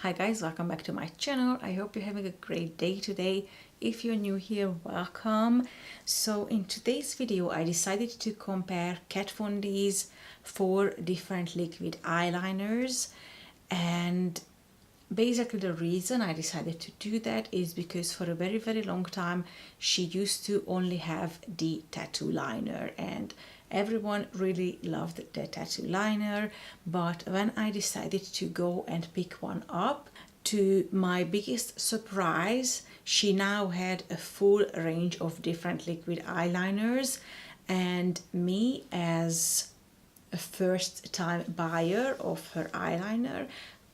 Hi guys, welcome back to my channel. I hope you're having a great day today. If you're new here, welcome. So in today's video I decided to compare Kat Von D's 4 different liquid eyeliners, and basically the reason I decided to do that is because for a very long time she used to only have the tattoo liner, and everyone really loved the tattoo liner. But when I decided to go and pick one up, to my biggest surprise, she now had a full range of different liquid eyeliners, and me as a first time buyer of her eyeliner,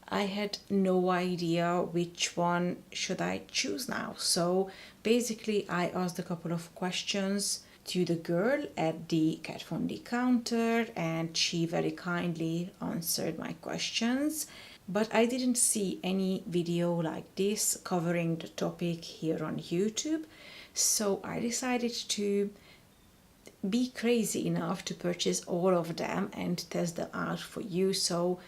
I had no idea which one should I choose now. So basically I asked a couple of questions to the girl at the Kat Von D counter, and she very kindly answered my questions. But I didn't see any video like this covering the topic here on YouTube, so I decided to be crazy enough to purchase all of them and test them out for you, so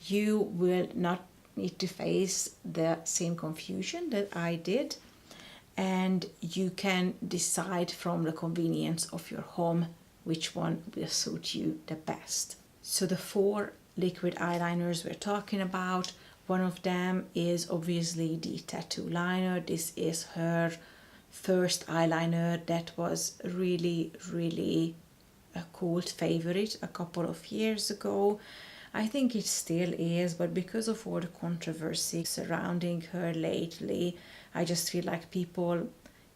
you will not need to face the same confusion that I did, and you can decide from the convenience of your home which one will suit you the best. So the 4 liquid eyeliners we're talking about, one of them is obviously the tattoo liner. This is her first eyeliner that was really a cult favorite a couple of years ago. I think it still is, but because of all the controversy surrounding her lately, I just feel like people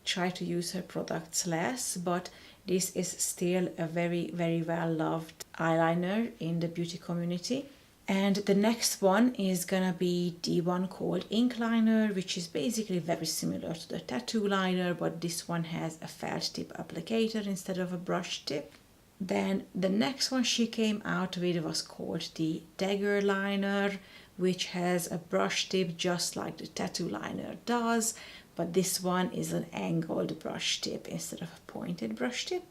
try to use her products less, but this is still a very well loved eyeliner in the beauty community. And the next one is gonna be the one called Ink Liner, which is basically very similar to the tattoo liner, but this one has a felt tip applicator instead of a brush tip. Then the next one she came out with was called the Dagger liner, which has a brush tip just like the tattoo liner does, but this one is an angled brush tip instead of a pointed brush tip.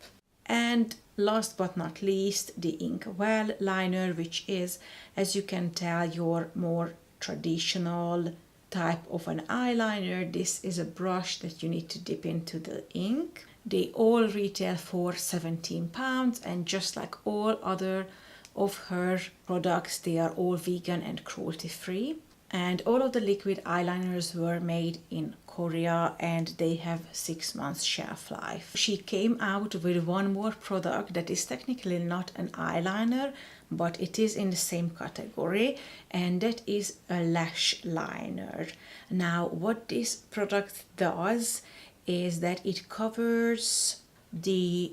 And last but not least, the Inkwell liner, which is, as you can tell, your more traditional type of an eyeliner. This is a brush that you need to dip into the ink. They all retail for £17, and just like all other of her products, they are all vegan and cruelty free. And all of the liquid eyeliners were made in Korea, and they have 6 months shelf life. She came out with one more product that is technically not an eyeliner, but it is in the same category, and that is a lash liner. Now what this product does is that it covers the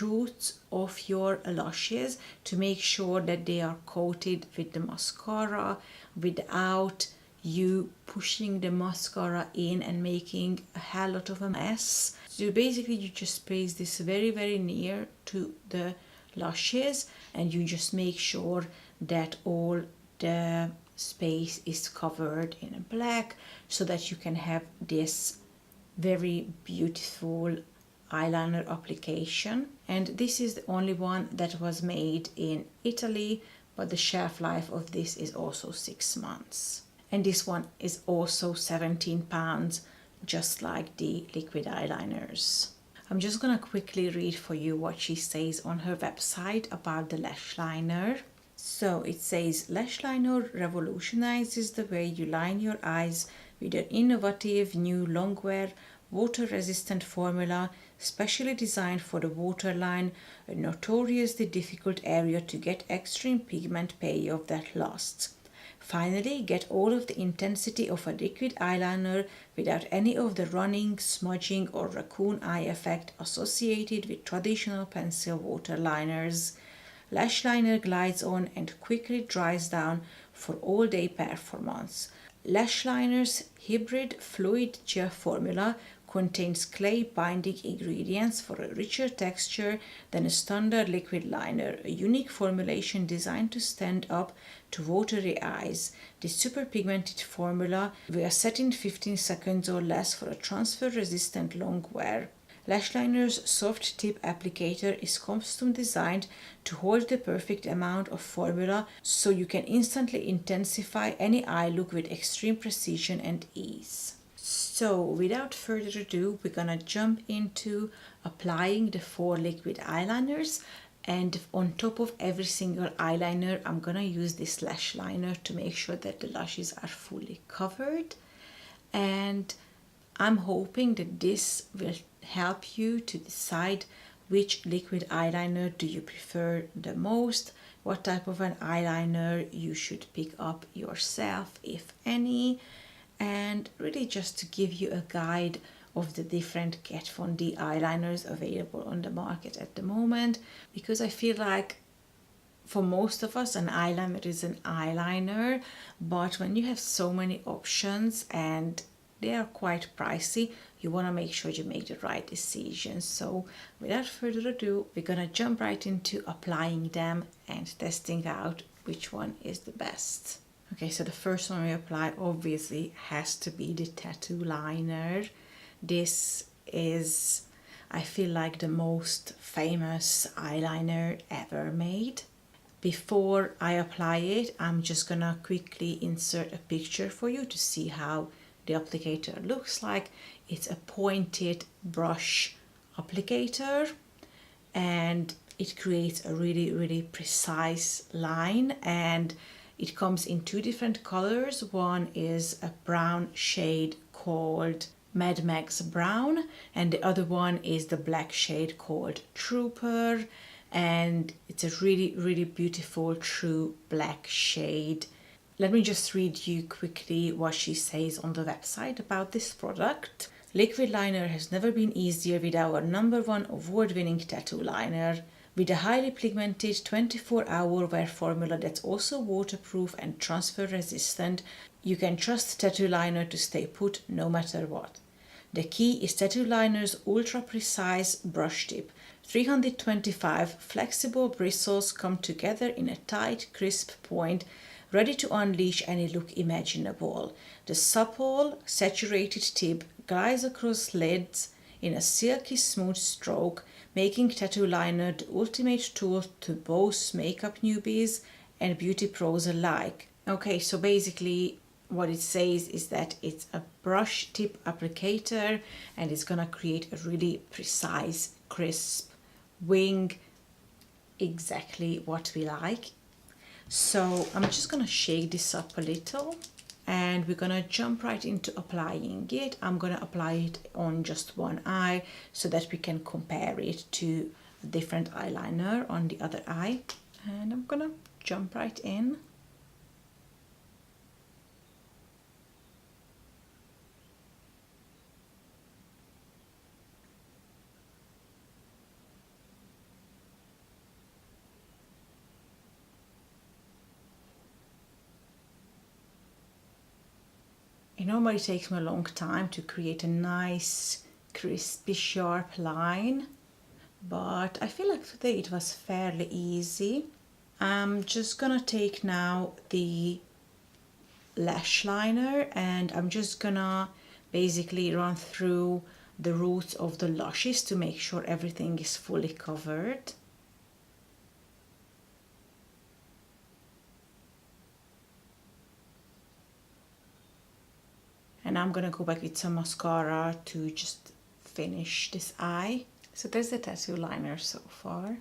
roots of your lashes to make sure that they are coated with the mascara without you pushing the mascara in and making a hell lot of a mess. So basically you just place this very near to the lashes, and you just make sure that all the space is covered in black so that you can have this very beautiful eyeliner application. And this is the only one that was made in Italy, but the shelf life of this is also 6 months. And this one is also £17, just like the liquid eyeliners. I'm just gonna quickly read for you what she says on her website about the lash liner. So it says, lash liner revolutionizes the way you line your eyes with an innovative new longwear water-resistant formula specially designed for the waterline, a notoriously difficult area to get extreme pigment payoff that lasts. Finally, get all of the intensity of a liquid eyeliner without any of the running, smudging or raccoon eye effect associated with traditional pencil waterliners. Lash liner glides on and quickly dries down for all-day performance. Lash liner's hybrid fluid gel formula contains clay binding ingredients for a richer texture than a standard liquid liner, a unique formulation designed to stand up to watery eyes. This super pigmented formula will set in 15 seconds or less for a transfer resistant long wear. Lash Liner's soft tip applicator is custom designed to hold the perfect amount of formula so you can instantly intensify any eye look with extreme precision and ease. So without further ado, we're gonna jump into applying the 4 liquid eyeliners, and on top of every single eyeliner I'm gonna use this lash liner to make sure that the lashes are fully covered. And I'm hoping that this will help you to decide which liquid eyeliner do you prefer the most, what type of an eyeliner you should pick up yourself, if any, and really just to give you a guide of the different Kat Von D eyeliners available on the market at the moment, because I feel like for most of us an eyeliner is an eyeliner, but when you have so many options and they are quite pricey, you want to make sure you make the right decision. So without further ado, we're gonna jump right into applying them and testing out which one is the best. Okay, so the first one we apply obviously has to be the tattoo liner. This is, I feel like, the most famous eyeliner ever made. Before I apply it, I'm just gonna quickly insert a picture for you to see how the applicator looks like. It's a pointed brush applicator and it creates a really precise line, and it comes in 2 different colors. One is a brown shade called Mad Max Brown, and the other one is the black shade called Trooper, and it's a really beautiful true black shade. Let me just read you quickly what she says on the website about this product. Liquid liner has never been easier with our #1 award-winning tattoo liner. With a highly pigmented 24-hour wear formula that's also waterproof and transfer resistant, you can trust tattoo liner to stay put no matter what. The key is tattoo liner's ultra-precise brush tip. 325 flexible bristles come together in a tight, crisp point, ready to unleash any look imaginable. The supple, saturated tip glides across lids in a silky smooth stroke, making tattoo liner the ultimate tool to both makeup newbies and beauty pros alike. Okay, so basically what it says is that it's a brush tip applicator and it's gonna create a really precise, crisp wing, exactly what we like. So I'm just gonna shake this up a little and we're gonna jump right into applying it. I'm gonna apply it on just one eye so that we can compare it to a different eyeliner on the other eye. And I'm gonna jump right in. It normally takes me a long time to create a nice, crispy, sharp line, but I feel like today it was fairly easy. I'm just gonna take now the lash liner and I'm just gonna basically run through the roots of the lashes to make sure everything is fully covered. And I'm gonna go back with some mascara to just finish this eye. So there's the tattoo liner so far.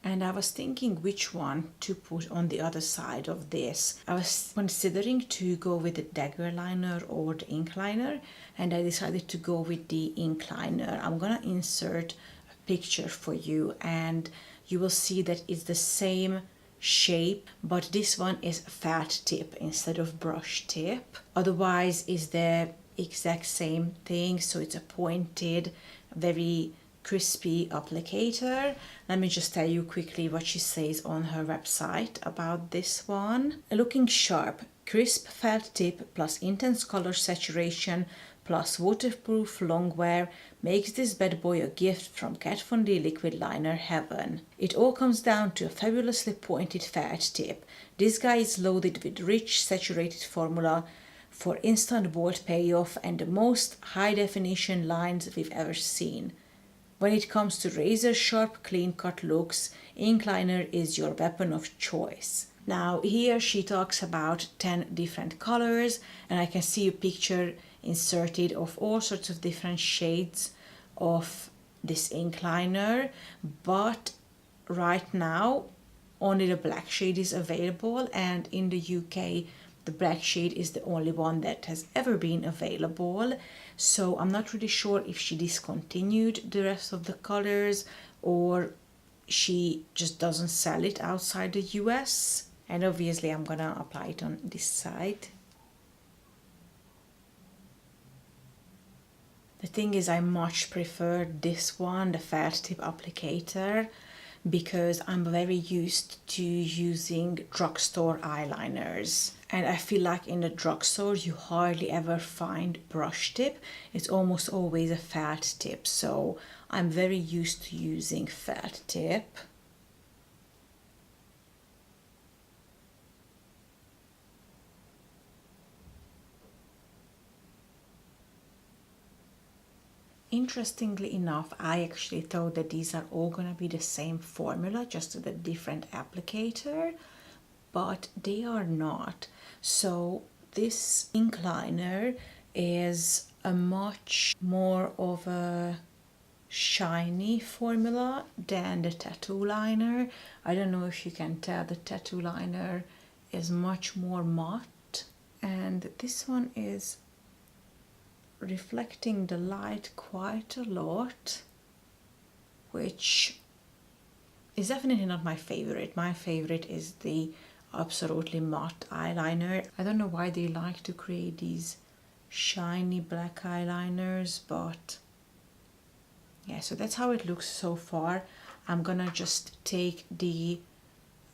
And I was thinking which one to put on the other side of this. I was considering to go with the Dagger liner or the ink liner, and I decided to go with the ink liner. I'm gonna insert a picture for you and you will see that it's the same shape, but this one is felt tip instead of brush tip. Otherwise is the exact same thing, so it's a pointed, very crispy applicator. Let me just tell you quickly what she says on her website about this one. Looking sharp, crisp felt tip plus intense color saturation plus waterproof long wear makes this bad boy a gift from Kat Von D liquid liner heaven. It all comes down to a fabulously pointed felt tip. This guy is loaded with rich saturated formula for instant bold payoff and the most high definition lines we've ever seen. When it comes to razor sharp clean cut looks, ink liner is your weapon of choice. Now here she talks about 10 different colors, and I can see a picture inserted of all sorts of different shades of this ink liner, but right now only the black shade is available, and in the UK the black shade is the only one that has ever been available. So I'm not really sure if she discontinued the rest of the colors or she just doesn't sell it outside the US. And obviously I'm gonna apply it on this side. The thing is, I much prefer this one, the felt tip applicator, because I'm very used to using drugstore eyeliners. And I feel like in the drugstore you hardly ever find brush tip. It's almost always a felt tip. So I'm very used to using felt tip. Interestingly enough, I actually thought that these are all going to be the same formula, just with a different applicator, but they are not. So this ink liner is a much more of a shiny formula than the tattoo liner. I don't know if you can tell, the tattoo liner is much more matte, and this one is reflecting the light quite a lot, which is definitely not my favorite. My favorite is the absolutely matte eyeliner. I don't know why they like to create these shiny black eyeliners, but yeah, so that's how it looks so far. I'm gonna just take the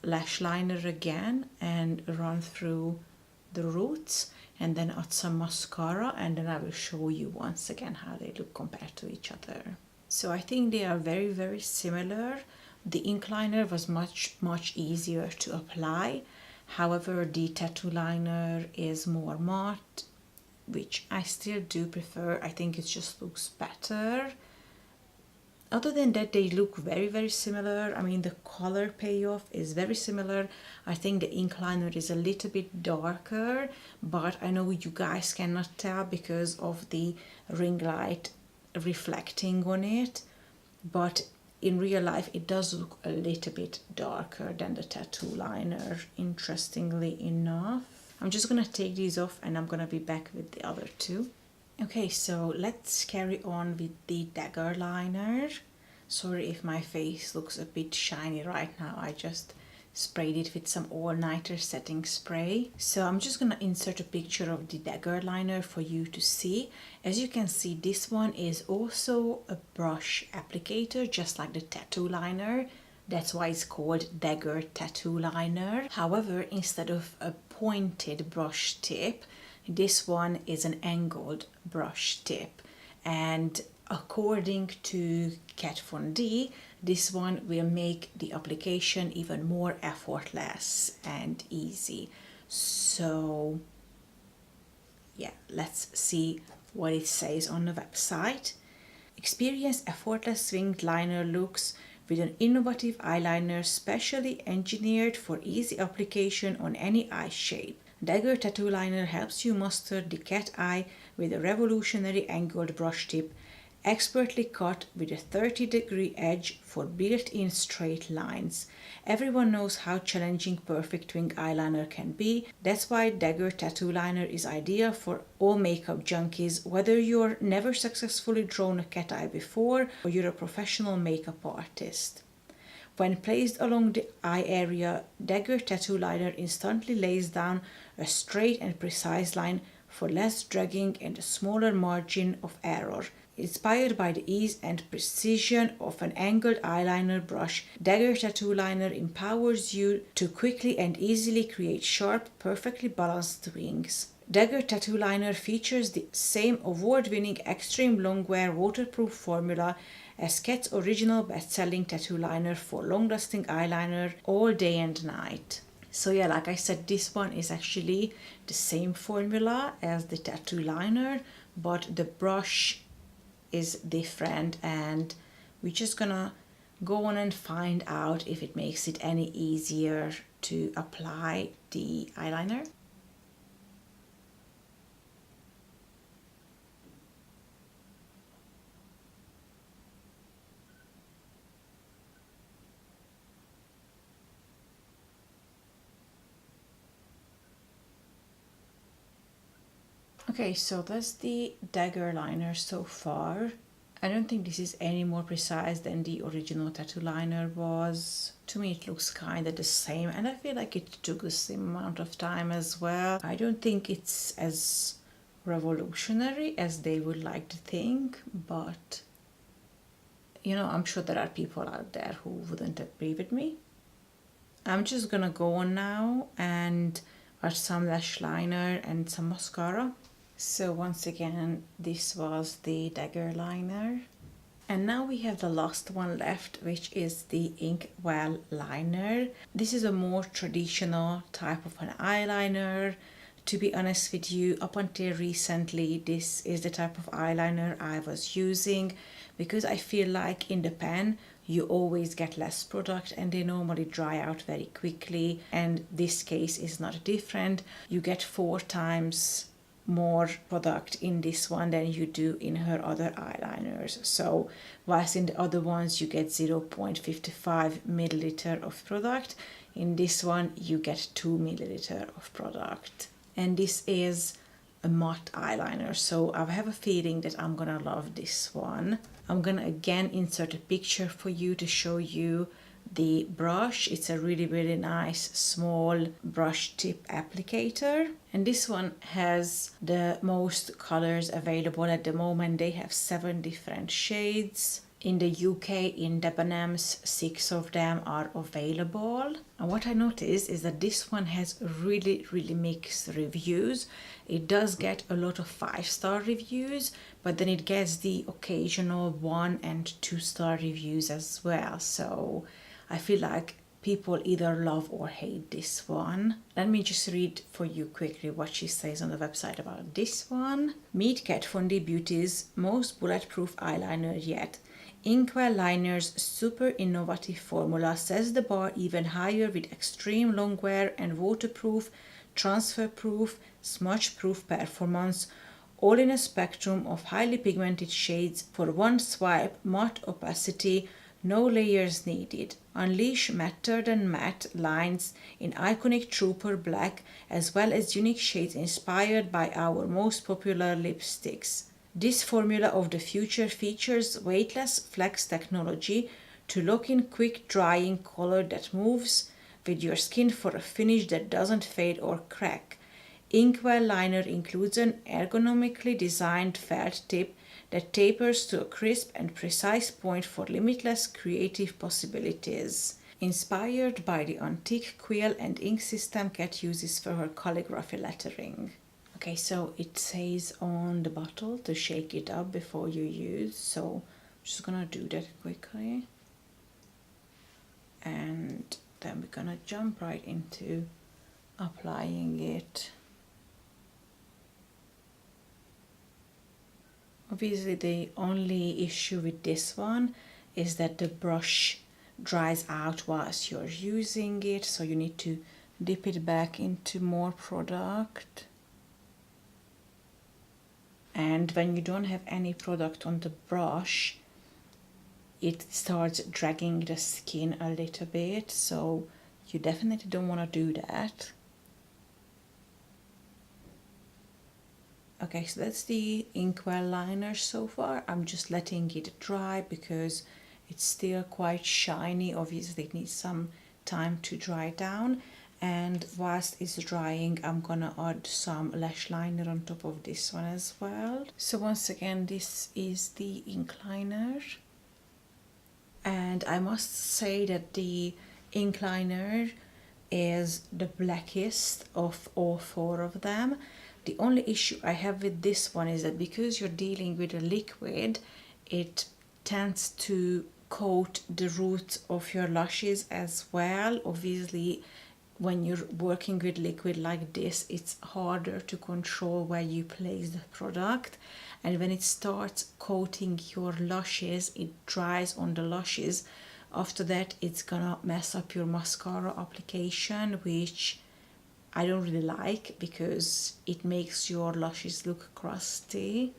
lash liner again and run through the roots and then add some mascara, and then I will show you once again how they look compared to each other. So I think they are very, very similar. The ink liner was much easier to apply. However, the tattoo liner is more matte, which I still do prefer. I think it just looks better. Other than that, they look very, very similar. I mean, the color payoff is very similar. I think the ink liner is a little bit darker, but I know you guys cannot tell because of the ring light reflecting on it. But in real life, it does look a little bit darker than the tattoo liner, interestingly enough. I'm just gonna take these off and I'm gonna be back with the other two. Okay, so let's carry on with the Dagger liner. Sorry if my face looks a bit shiny right now. I just sprayed it with some all-nighter setting spray. So I'm just gonna insert a picture of the Dagger liner for you to see. As you can see, this one is also a brush applicator, just like the tattoo liner. That's why it's called Dagger Tattoo Liner. However, instead of a pointed brush tip, this one is an angled brush tip, and according to Kat Von D, this one will make the application even more effortless and easy. So yeah, let's see what it says on the website. Experience effortless winged liner looks with an innovative eyeliner specially engineered for easy application on any eye shape. Dagger Tattoo Liner helps you master the cat eye with a revolutionary angled brush tip, expertly cut with a 30-degree edge for built-in straight lines. Everyone knows how challenging perfect wing eyeliner can be. That's why Dagger Tattoo Liner is ideal for all makeup junkies, whether you're never successfully drawn a cat eye before or you're a professional makeup artist. When placed along the eye area, Dagger Tattoo Liner instantly lays down a straight and precise line for less dragging and a smaller margin of error. Inspired by the ease and precision of an angled eyeliner brush, Dagger Tattoo Liner empowers you to quickly and easily create sharp, perfectly balanced wings. Dagger Tattoo Liner features the same award-winning extreme long-wear waterproof formula as Kat's original best-selling tattoo liner for long-lasting eyeliner all day and night. So yeah, like I said, this one is actually the same formula as the tattoo liner, but the brush is different, and we're just gonna go on and find out if it makes it any easier to apply the eyeliner. Okay, so that's the Dagger liner so far. I don't think this is any more precise than the original tattoo liner was. To me it looks kind of the same, and I feel like it took the same amount of time as well. I don't think it's as revolutionary as they would like to think, but you know, I'm sure there are people out there who wouldn't agree with me. I'm just gonna go on now and add some lash liner and some mascara. So once again, this was the Dagger liner. And now we have the last one left, which is the Inkwell liner. This is a more traditional type of an eyeliner. To be honest with you, up until recently, this is the type of eyeliner I was using, because I feel like in the pen, you always get less product and they normally dry out very quickly. And this case is not different. You get 4 times more product in this one than you do in her other eyeliners. So whilst in the other ones you get 0.55 milliliter of product, in this one you get 2 milliliter of product. And this is a matte eyeliner, so I have a feeling that I'm gonna love this one. I'm gonna again insert a picture for you to show you the brush. It's a really nice small brush tip applicator, and this one has the most colors available at the moment. They have 7 different shades. In the UK, in Debenhams, 6 of them are available. And what I noticed is that this one has really mixed reviews. It does get a lot of 5-star reviews, but then it gets the occasional 1 and 2-star reviews as well. So I feel like people either love or hate this one. Let me just read for you quickly what she says on the website about this one. Meet Kat Von D Beauty's most bulletproof eyeliner yet. Inkwell Liner's super innovative formula sets the bar even higher with extreme long wear and waterproof, transfer-proof, smudge-proof performance, all in a spectrum of highly pigmented shades for one swipe, matte opacity, no layers needed. Unleash matter than matte lines in iconic Trooper Black, as well as unique shades inspired by our most popular lipsticks. This formula of the future features weightless flex technology to lock in quick drying color that moves with your skin for a finish that doesn't fade or crack. Inkwell liner includes an ergonomically designed felt tip that tapers to a crisp and precise point for limitless creative possibilities. Inspired by the antique quill and ink system Kat uses for her calligraphy lettering. Okay, so it says on the bottle to shake it up before you use, so I'm just gonna do that quickly. And then we're gonna jump right into applying it. Obviously the only issue with this one is that the brush dries out whilst you're using it, so you need to dip it back into more product. And when you don't have any product on the brush, it starts dragging the skin a little bit, so you definitely don't want to do that. Okay, so that's the Inkwell liner so far. I'm just letting it dry because it's still quite shiny. Obviously it needs some time to dry down, and whilst it's drying I'm gonna add some lash liner on top of this one as well. So once again, this is the ink liner, and I must say that the ink liner is the blackest of all 4 of them. The only issue I have with this one is that because you're dealing with a liquid, it tends to coat the roots of your lashes as well. Obviously, when you're working with liquid like this, it's harder to control where you place the product, and when it starts coating your lashes, it dries on the lashes. After that, it's gonna mess up your mascara application, which I don't really like because it makes your lashes look crusty.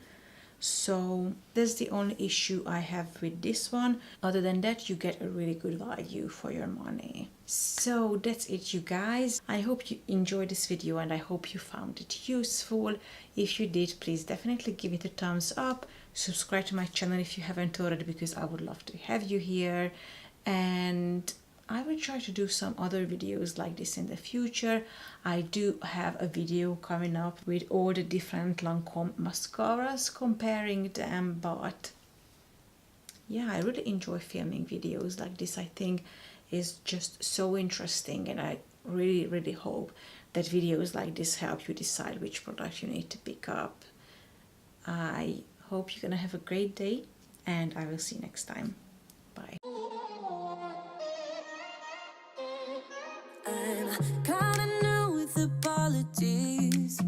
So that's the only issue I have with this one. Other than that, you get a really good value for your money. So that's it, you guys. I hope you enjoyed this video and I hope you found it useful. If you did, please definitely give it a thumbs up. Subscribe to my channel if you haven't already, because I would love to have you here. And I will try to do some other videos like this in the future. I do have a video coming up with all the different Lancome mascaras, comparing them, but yeah, I really enjoy filming videos like this. I think it's just so interesting, and I really hope that videos like this help you decide which product you need to pick up. I hope you're gonna have a great day, and I will see you next time. Bye. I'm kinda new with apologies.